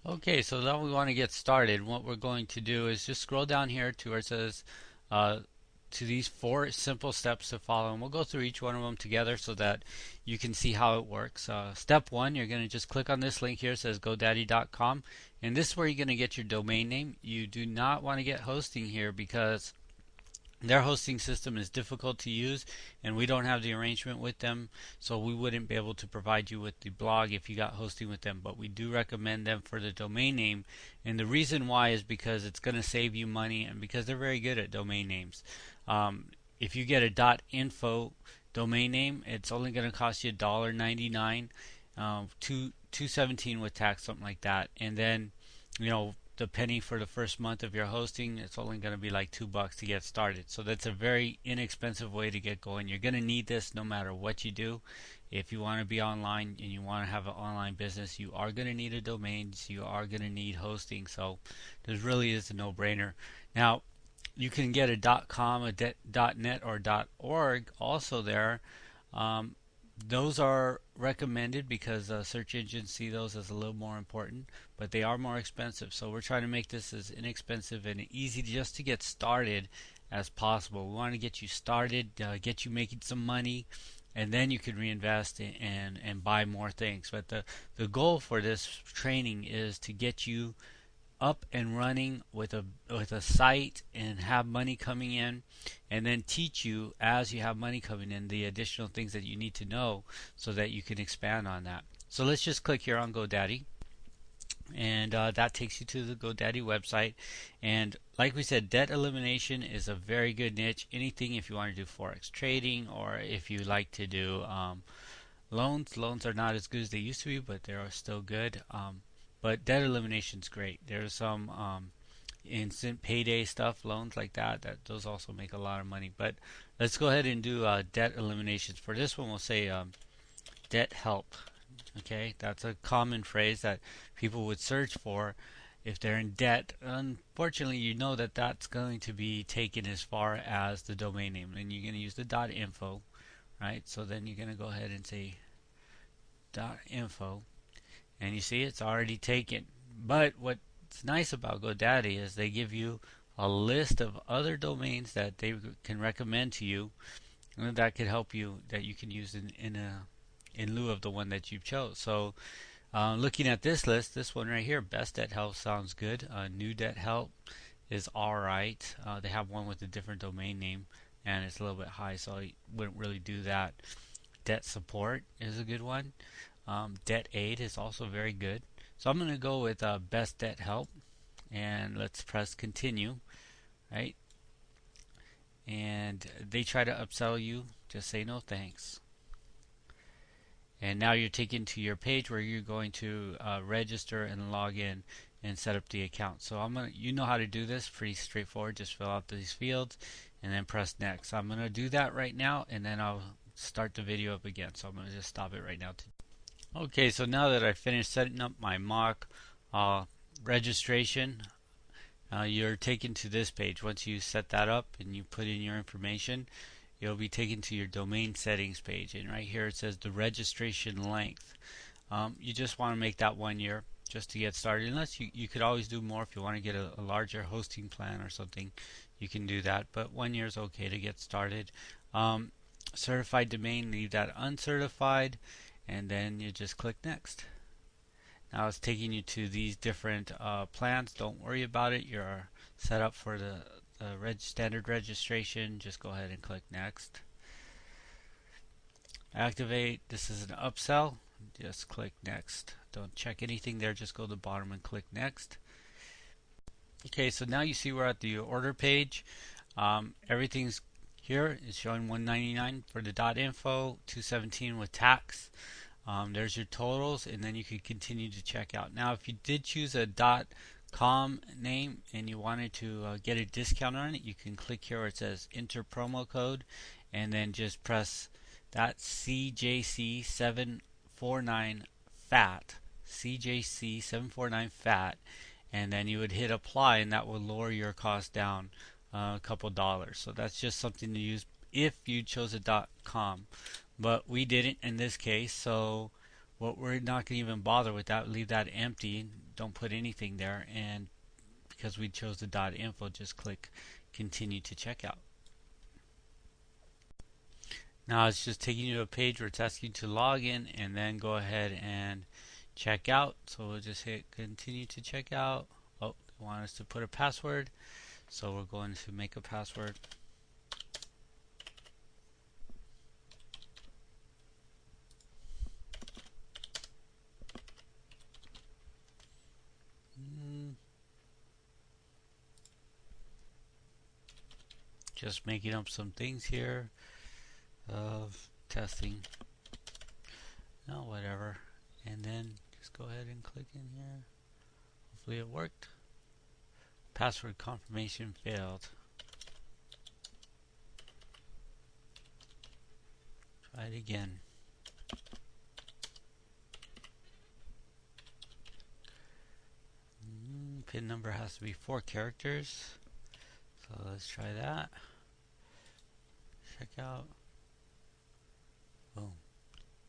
Okay, so now we want to get started. What we're going to do is just scroll down here to where it says uh, to these four simple steps to follow, and we'll go through each one of them together so that you can see how it works. Step one, you're going to just click on this link here. It says GoDaddy.com, and this is where you're going to get your domain name. You do not want to get hosting here because their hosting system is difficult to use and we don't have the arrangement with them, so we wouldn't be able to provide you with the blog if you got hosting with them, but we do recommend them for the domain name. And the reason why is because it's going to save you money and because they're very good at domain names. If you get a .info domain name, it's only going to cost you $1.99, 217 with tax, something like that. And then, the penny for the first month of your hosting, it's only going to be like $2 to get started. So that's a very inexpensive way to get going. You're going to need this no matter what you do. If you want to be online and you want to have an online business, you are going to need a domain. So you are going to need hosting. So this really is a no-brainer. Now, you can get a .com, a .net, or .org also there. Um, those are recommended because search engines see those as a little more important, but they are more expensive. So we're trying to make this as inexpensive and easy just to get started as possible. We want to get you started, get you making some money, and then you can reinvest and buy more things. But the goal for this training is to get you up and running with a site and have money coming in, and then teach you as you have money coming in the additional things that you need to know so that you can expand on that. So let's just click here on GoDaddy, and that takes you to the GoDaddy website. And like we said, debt elimination is a very good niche. Anything if you want to do forex trading or if you like to do loans are not as good as they used to be, but they are still good. But debt elimination is great. There's some instant payday stuff, loans like that. That those also make a lot of money. But let's go ahead and do debt eliminations. For this one, we'll say debt help. Okay, that's a common phrase that people would search for if they're in debt. Unfortunately, you know that that's going to be taken as far as the domain name, and you're going to use the .info, right? So then you're going to go ahead and say .info, and you see it's already taken. But what's nice about GoDaddy is they give you a list of other domains that they can recommend to you, and that could help you, that you can use in lieu of the one that you chose. So looking at this list, this one right here, Best Debt Help sounds good. New Debt Help is alright. They have one with a different domain name and it's a little bit high, so I wouldn't really do that. Debt Support is a good one. Debt Aid is also very good. So I'm going to go with Best Debt Help, and let's press continue, right? And they try to upsell you, just say no thanks. And now you're taken to your page where you're going to register and log in and set up the account. So you know how to do this, pretty straightforward. Just fill out these fields and then press next. I'm going to do that right now, and then I'll start the video up again. So I'm going to just stop it right now. Okay, so now that I finished setting up my mock registration, you're taken to this page. Once you set that up and you put in your information, you'll be taken to your domain settings page. And right here it says the registration length. You just want to make that 1 year just to get started. Unless you could always do more if you want to get a larger hosting plan or something, you can do that. But 1 year is okay to get started. Certified domain, leave that uncertified, and then you just click next. Now it's taking you to these different plans. Don't worry about it. You're set up for the standard registration. Just go ahead and click next. Activate. This is an upsell. Just click next. Don't check anything there. Just go to the bottom and click next. Okay, so now you see we're at the order page. Everything's here is showing $199 for the .info, $217 with tax. There's your totals, and then you can continue to check out. Now, if you did choose a .com name and you wanted to get a discount on it, you can click here where it says enter promo code, and then just press that CJC749 FAT, CJC749 FAT, and then you would hit apply, and that will lower your cost down a couple dollars. So that's just something to use if you chose a .com. But we didn't in this case, so we're not going to even bother with that. Leave that empty. don't put anything there, and because we chose the .info, just click continue to checkout. Now it's just taking you to a page where it's asking you to log in and then go ahead and check out. So we'll just hit continue to check out. Oh, they want us to put a password, so we're going to make a password. Just making up some things here of testing. No, whatever. And then just go ahead and click in here. Hopefully it worked. Password confirmation failed. Try it again. PIN number has to be 4 characters. So let's try that. Checkout. Boom.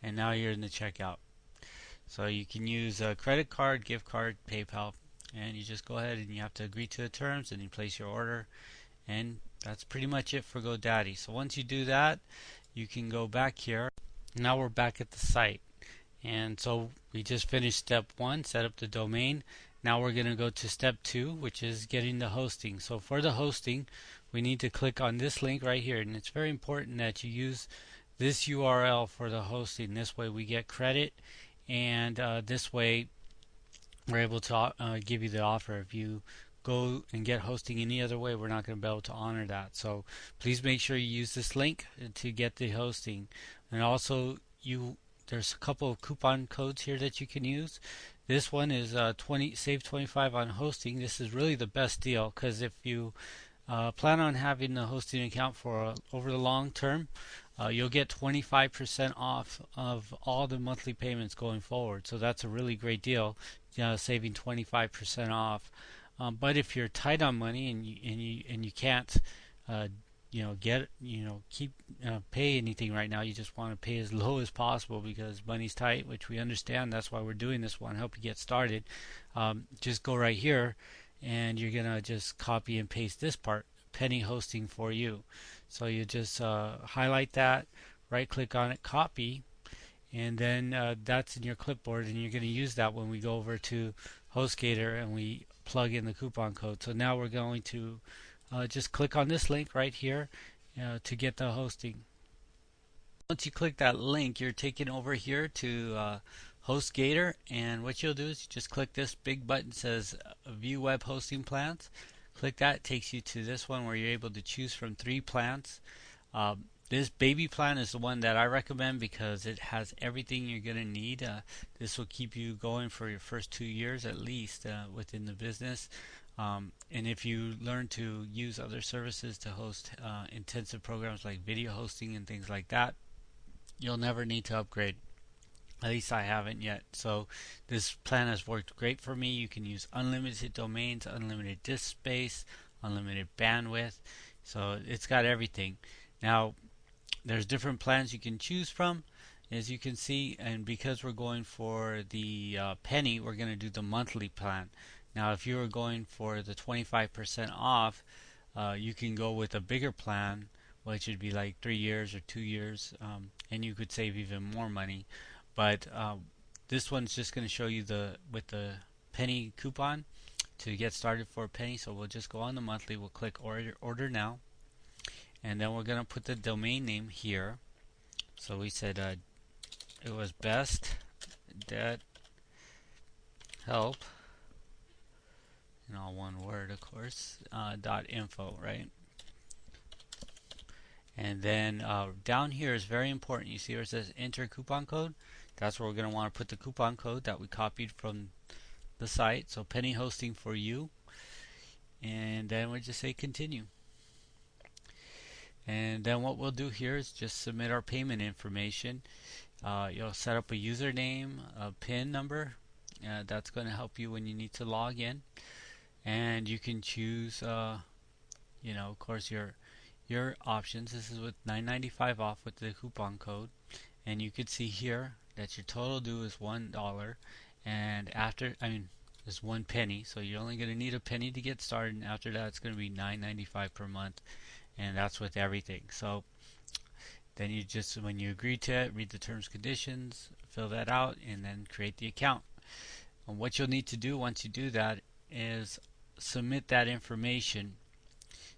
And now you're in the checkout. So you can use a credit card, gift card, PayPal, and you just go ahead and you have to agree to the terms and you place your order. And that's pretty much it for GoDaddy. So once you do that, you can go back here. Now we're back at the site. And so we just finished step 1, set up the domain. Now we're going to go to step 2, which is getting the hosting. So for the hosting, we need to click on this link right here. And it's very important that you use this URL for the hosting. This way we get credit, and this way we're able to give you the offer. If you go and get hosting any other way, we're not going to be able to honor that. So please make sure you use this link to get the hosting. And also there's a couple of coupon codes here that you can use. This one is save 25 on hosting. This is really the best deal, because if you plan on having the hosting account for over the long term, you'll get 25% off of all the monthly payments going forward. So that's a really great deal, saving 25% off. But if you're tight on money and you can't pay anything right now, you just want to pay as low as possible because money's tight, which we understand. That's why we're doing this one, help you get started. Just go right here and you're gonna just copy and paste this part, penny hosting for you. So you just highlight that, right click on it, copy, and then that's in your clipboard, and you're going to use that when we go over to HostGator and we plug in the coupon code. So now we're going to just click on this link right here to get the hosting. Once you click that link, you're taken over here to HostGator, and what you'll do is you just click this big button that says View Web Hosting Plans. Click that, it takes you to this one where you're able to choose from 3 plans. This baby plan is the one that I recommend because it has everything you're going to need. This will keep you going for your first 2 years at least within the business. And if you learn to use other services to host intensive programs like video hosting and things like that, you'll never need to upgrade. At least I haven't yet. So this plan has worked great for me. You can use unlimited domains, unlimited disk space, unlimited bandwidth. So it's got everything. Now there's different plans you can choose from, as you can see, and because we're going for the penny, we're going to do the monthly plan. Now if you were going for the 25% off, you can go with a bigger plan, which would be like 3 years or 2 years, and you could save even more money. But this one's just going to show you with the penny coupon to get started for a penny. So we'll just go on the monthly, we'll click order now, and then we're going to put the domain name here. So we said it was best that help, in all one word of course, .info, right? And then down here is very important. You see where it says enter coupon code? That's where we're going to want to put the coupon code that we copied from the site. So penny hosting for you. And then we just say continue. And then what we'll do here is just submit our payment information. You'll set up a username, a PIN number. That's going to help you when you need to log in. And you can choose, of course, your options. This is with $9.95 off with the coupon code, and you could see here that your total due is $1, and is 1 penny. So you're only going to need a penny to get started, and after that it's going to be $9.95 per month, and that's with everything. So then you just, when you agree to it, read the terms and conditions, fill that out, and then create the account. And what you'll need to do once you do that is submit that information.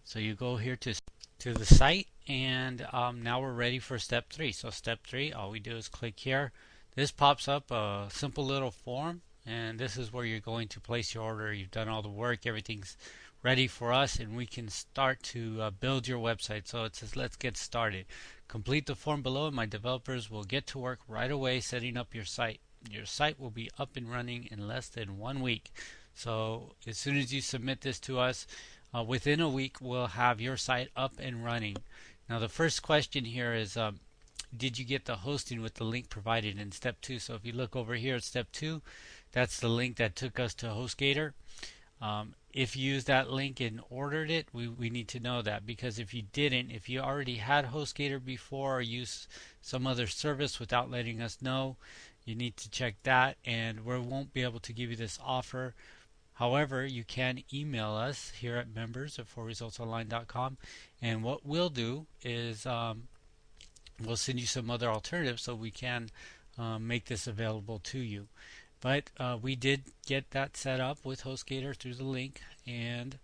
So you go here to the site, and now we're ready for step 3. So step 3, all we do is click here. This pops up a simple little form, and this is where you're going to place your order. You've done all the work, everything's ready for us, and we can start to build your website. So it says let's get started. Complete the form below and my developers will get to work right away setting up your site. Your site will be up and running in less than 1 week. So as soon as you submit this to us, within a week we'll have your site up and running. Now the first question here is, did you get the hosting with the link provided in step 2? So if you look over here at step 2, that's the link that took us to HostGator. If you used that link and ordered it, we need to know that, because if you didn't, if you already had HostGator before or used some other service without letting us know, you need to check that, and we won't be able to give you this offer. However, you can email us here at members@4resultsonline.com, and what we'll do is we'll send you some other alternatives so we can make this available to you. But we did get that set up with HostGator through the link, and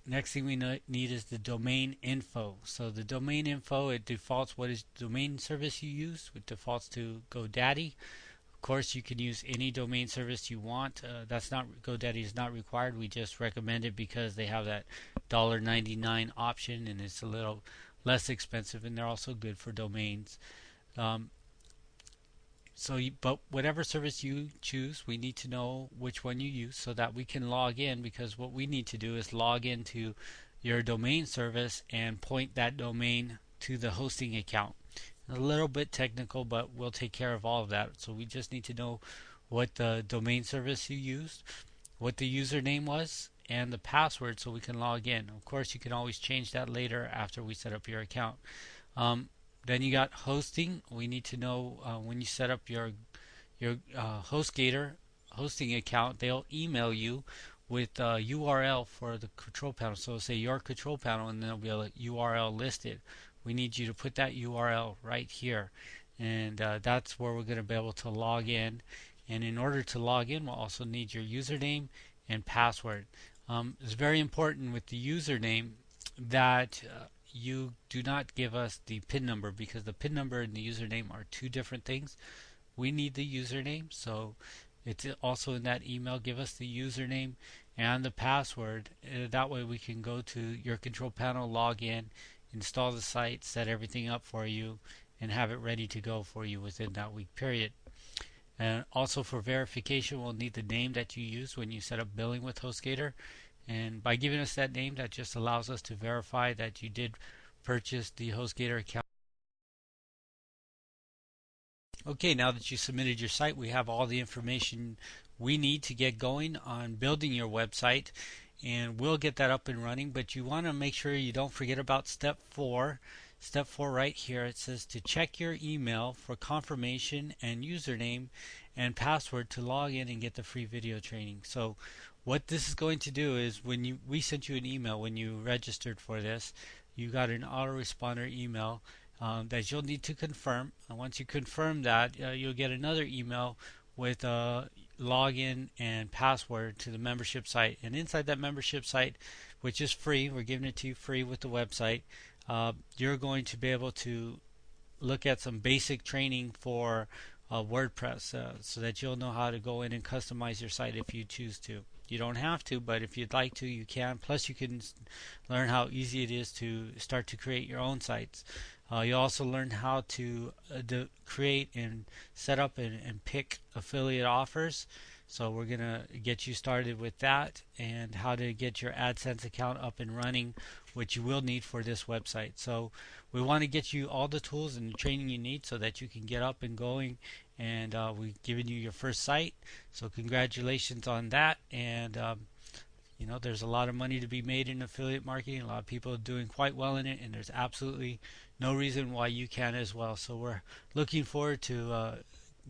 next thing we need is the domain info. So the domain info, it defaults what is domain service you use. It defaults to GoDaddy. Of course, you can use any domain service you want. That's not, GoDaddy is not required. We just recommend it because they have that $1.99 option, and it's a little less expensive, and they're also good for domains. But whatever service you choose, we need to know which one you use so that we can log in, because what we need to do is log into your domain service and point that domain to the hosting account. A little bit technical, but we'll take care of all of that. So we just need to know what the domain service you used, what the username was, and the password so we can log in. Of course, you can always change that later after we set up your account. Then you got hosting. We need to know when you set up your HostGator hosting account, they'll email you with a URL for the control panel. So say your control panel, and there'll be a URL listed. We need you to put that URL right here, and that's where we're going to be able to log in. And in order to log in, we'll also need your username and password. It's very important with the username that you do not give us the PIN number, because the PIN number and the username are two different things. We need the username, so it's also in that email. Give us the username and the password. That way we can go to your control panel, log in, install the site, set everything up for you, and have it ready to go for you within that week period. And also for verification, we'll need the name that you used when you set up billing with HostGator. And by giving us that name, that just allows us to verify that you did purchase the HostGator account. Okay, now that you submitted your site, we have all the information we need to get going on building your website, and we'll get that up and running. But you want to make sure you don't forget about step 4. Step 4 right here, it says to check your email for confirmation and username and password to log in and get the free video training. So what this is going to do is, when we sent you an email when you registered for this, you got an autoresponder email that you'll need to confirm. And once you confirm that, you'll get another email with a login and password to the membership site. And inside that membership site, which is free, we're giving it to you free with the website, you're going to be able to look at some basic training for WordPress, so that you'll know how to go in and customize your site if you choose to. You don't have to, but if you'd like to, you can. Plus, you can learn how easy it is to start to create your own sites. You also learn how to create and set up and pick affiliate offers. So we're going to get you started with that, and how to get your AdSense account up and running, which you will need for this website. So we want to get you all the tools and the training you need so that you can get up and going, and we've given you your first site. So congratulations on that. And you know, there's a lot of money to be made in affiliate marketing. A lot of people are doing quite well in it, and there's absolutely no reason why you can't as well. So we're looking forward to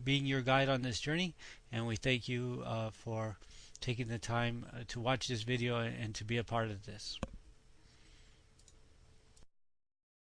being your guide on this journey, and we thank you for taking the time to watch this video and to be a part of this.